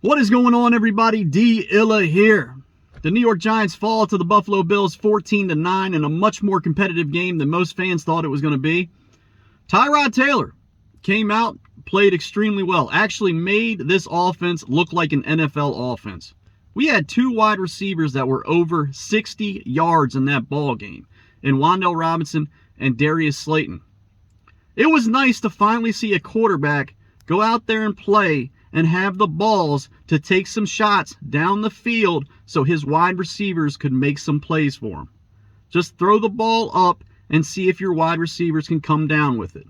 What is going on, everybody? D. Illa here. The New York Giants fall to the Buffalo Bills 14-9 in a much more competitive game than most fans thought it was going to be. Tyrod Taylor came out, played extremely well, actually made this offense look like an NFL offense. We had two wide receivers that were over 60 yards in that ball game, in Wan'Dale Robinson and Darius Slayton. It was nice to finally see a quarterback go out there and play and have the balls to take some shots down the field so his wide receivers could make some plays for him. Just throw the ball up and see if your wide receivers can come down with it.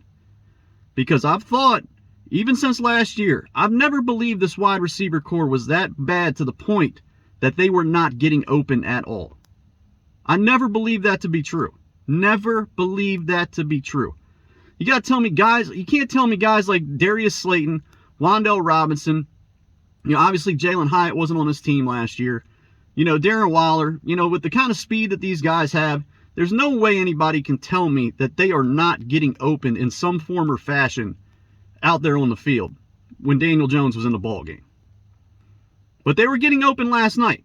Because I've thought, even since last year, I've never believed this wide receiver core was that bad to the point that they were not getting open at all. I never believed that to be true. Never believed that to be true. You got to tell me guys, you can't tell me guys like Darius Slayton, Wan'Dale Robinson, obviously Jalen Hyatt wasn't on this team last year. Darren Waller, with the kind of speed that these guys have, there's no way anybody can tell me that they are not getting open in some form or fashion out there on the field when Daniel Jones was in the ball game. But they were getting open last night.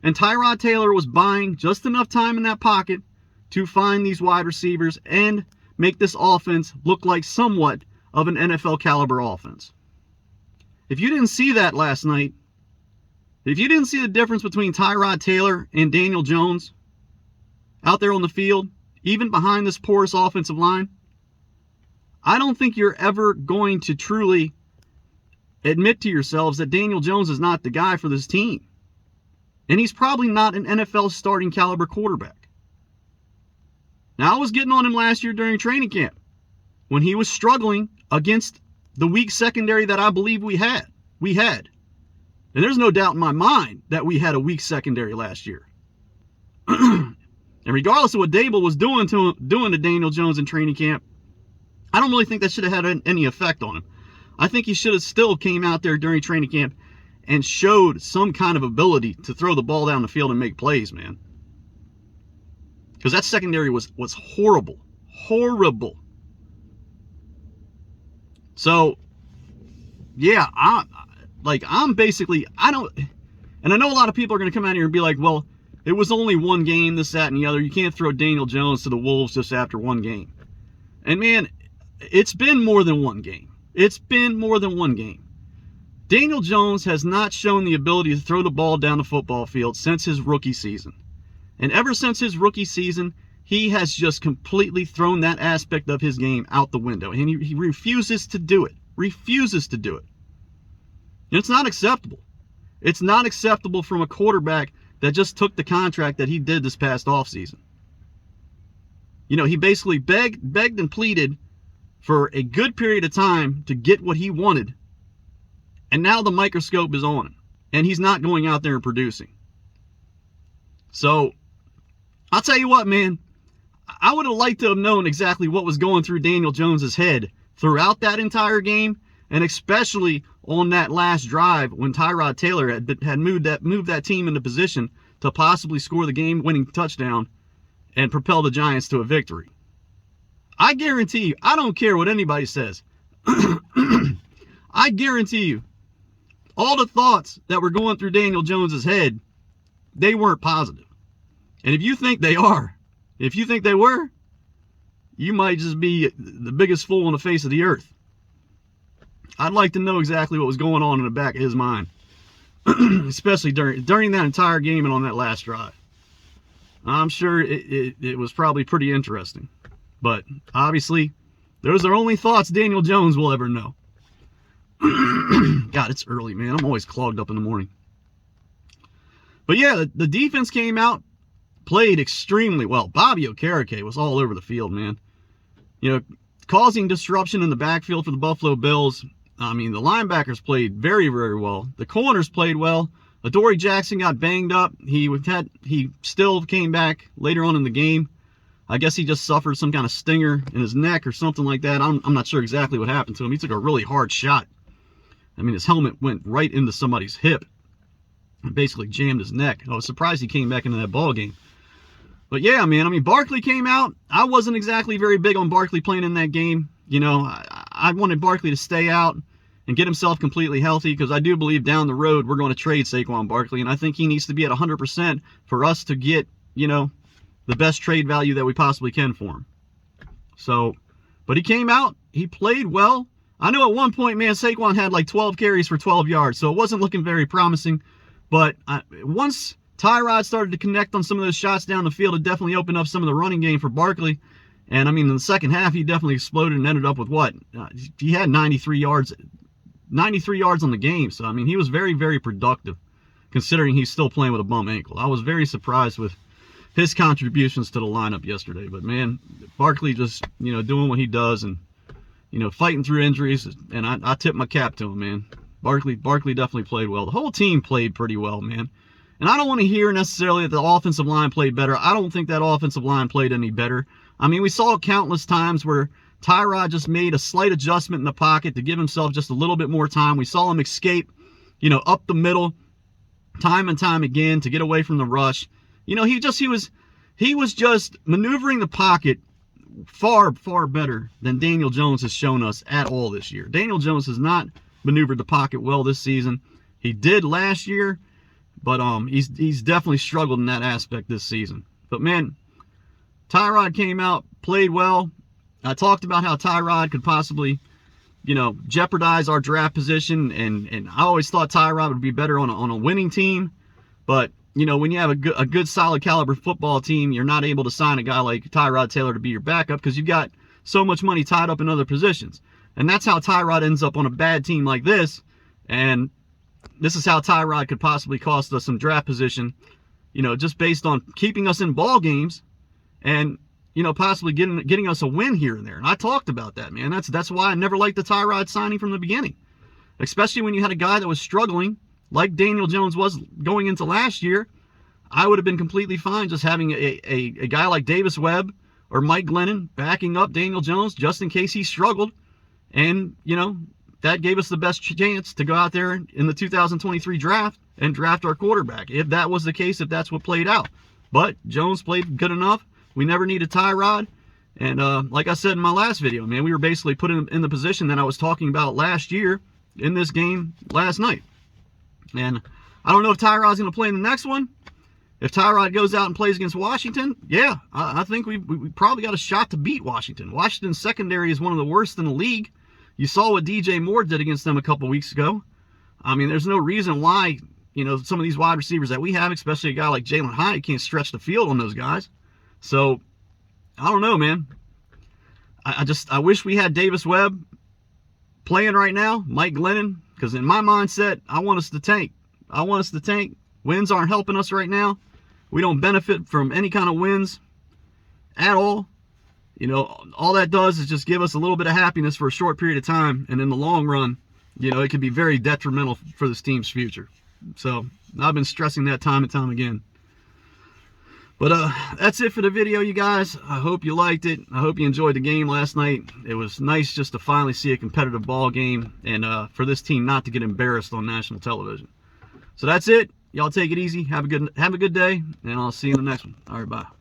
And Tyrod Taylor was buying just enough time in that pocket to find these wide receivers and make this offense look like somewhat of an NFL caliber offense. If you didn't see that last night, if you didn't see the difference between Tyrod Taylor and Daniel Jones out there on the field, even behind this porous offensive line, I don't think you're ever going to truly admit to yourselves that Daniel Jones is not the guy for this team. And he's probably not an NFL starting caliber quarterback. Now, I was getting on him last year during training camp when he was struggling against the weak secondary that I believe we had. And there's no doubt in my mind that we had a weak secondary last year. And regardless of what Dable was doing to Daniel Jones in training camp, I don't really think that should have had any effect on him. I think he should have still came out there during training camp and showed some kind of ability to throw the ball down the field and make plays, man. Because that secondary was horrible. Horrible. So, yeah, I'm basically, and I know a lot of people are going to come out here and be like, well, it was only one game, this, that, and the other. You can't throw Daniel Jones to the Wolves just after one game. And, man, it's been more than one game. It's been more than one game. Daniel Jones has not shown the ability to throw the ball down the football field since his rookie season. And ever since his rookie season, he has just completely thrown that aspect of his game out the window. And he refuses to do it. Refuses to do it. And it's not acceptable. It's not acceptable from a quarterback that just took the contract that he did this past offseason. He basically begged and pleaded for a good period of time to get what he wanted. And now the microscope is on him. And he's not going out there and producing. So, I'll tell you what, man. I would have liked to have known exactly what was going through Daniel Jones' head throughout that entire game, and especially on that last drive when Tyrod Taylor had moved that team into position to possibly score the game-winning touchdown and propel the Giants to a victory. I guarantee you, I don't care what anybody says. I guarantee you, all the thoughts that were going through Daniel Jones' head, they weren't positive. And if you think they are, if you think they were, you might just be the biggest fool on the face of the earth. I'd like to know exactly what was going on in the back of his mind, especially during that entire game and on that last drive. I'm sure it was probably pretty interesting. But obviously, those are only thoughts Daniel Jones will ever know. God, it's early, man. I'm always clogged up in the morning. But yeah, the defense came out, played extremely well. Bobby Okereke was all over the field, man. Causing disruption in the backfield for the Buffalo Bills. I mean, the linebackers played very, very well. The corners played well. Adoree Jackson got banged up. He still came back later on in the game. I guess he just suffered some kind of stinger in his neck or something like that. I'm not sure exactly what happened to him. He took a really hard shot. I mean, his helmet went right into somebody's hip and basically jammed his neck. I was surprised he came back into that ball game. But yeah, man, I mean, Barkley came out. I wasn't exactly very big on Barkley playing in that game. I wanted Barkley to stay out and get himself completely healthy, because I do believe down the road we're going to trade Saquon Barkley, and I think he needs to be at 100% for us to get, you know, the best trade value that we possibly can for him. So, but he came out, he played well. I know at one point, man, Saquon had like 12 carries for 12 yards, so it wasn't looking very promising. But once Tyrod started to connect on some of those shots down the field, it definitely opened up some of the running game for Barkley. And I mean, in the second half, he definitely exploded and ended up with what? He had 93 yards on the game. So, I mean, he was very, very productive, considering he's still playing with a bum ankle. I was very surprised with his contributions to the lineup yesterday. But, man, Barkley just, you know, doing what he does and, you know, fighting through injuries. And I tip my cap to him, man. Barkley definitely played well. The whole team played pretty well, man. And I don't want to hear necessarily that the offensive line played better. I don't think that offensive line played any better. I mean, we saw countless times where Tyrod just made a slight adjustment in the pocket to give himself just a little bit more time. We saw him escape, you know, up the middle time and time again to get away from the rush. You know, he was just maneuvering the pocket far, far better than Daniel Jones has shown us at all this year. Daniel Jones has not maneuvered the pocket well this season. He did last year, but he's definitely struggled in that aspect this season. But, man, Tyrod came out, played well. I talked about how Tyrod could possibly, you know, jeopardize our draft position, and I always thought Tyrod would be better on a winning team. But, you know, when you have a good solid caliber football team, you're not able to sign a guy like Tyrod Taylor to be your backup because you've got so much money tied up in other positions. And that's how Tyrod ends up on a bad team like this. And this is how Tyrod could possibly cost us some draft position, you know, just based on keeping us in ball games and, you know, possibly getting us a win here and there. And I talked about that, man. That's why I never liked the Tyrod signing from the beginning, especially when you had a guy that was struggling like Daniel Jones was going into last year. I would have been completely fine just having a guy like Davis Webb or Mike Glennon backing up Daniel Jones just in case he struggled. And, you know, that gave us the best chance to go out there in the 2023 draft and draft our quarterback, if that was the case, if that's what played out. But Jones played good enough. We never needed Tyrod. And like I said in my last video, man, we were basically put in the position that I was talking about last year in this game last night. And I don't know if Tyrod's going to play in the next one. If Tyrod goes out and plays against Washington, yeah, I think we probably got a shot to beat Washington. Washington's secondary is one of the worst in the league. You saw what DJ Moore did against them a couple weeks ago. I mean, there's no reason why, you know, some of these wide receivers that we have, especially a guy like Jalen Hyatt, can't stretch the field on those guys. So, I don't know, man. I wish we had Davis Webb playing right now, Mike Glennon, because in my mindset, I want us to tank. I want us to tank. Wins aren't helping us right now. We don't benefit from any kind of wins at all. You know, all that does is just give us a little bit of happiness for a short period of time, and in the long run, you know, it can be very detrimental for this team's future. So, I've been stressing that time and time again. But that's it for the video, you guys. I hope you liked it. I hope you enjoyed the game last night. It was nice just to finally see a competitive ball game, and for this team not to get embarrassed on national television. So that's it. Y'all take it easy. Have a good day, and I'll see you in the next one. All right, bye.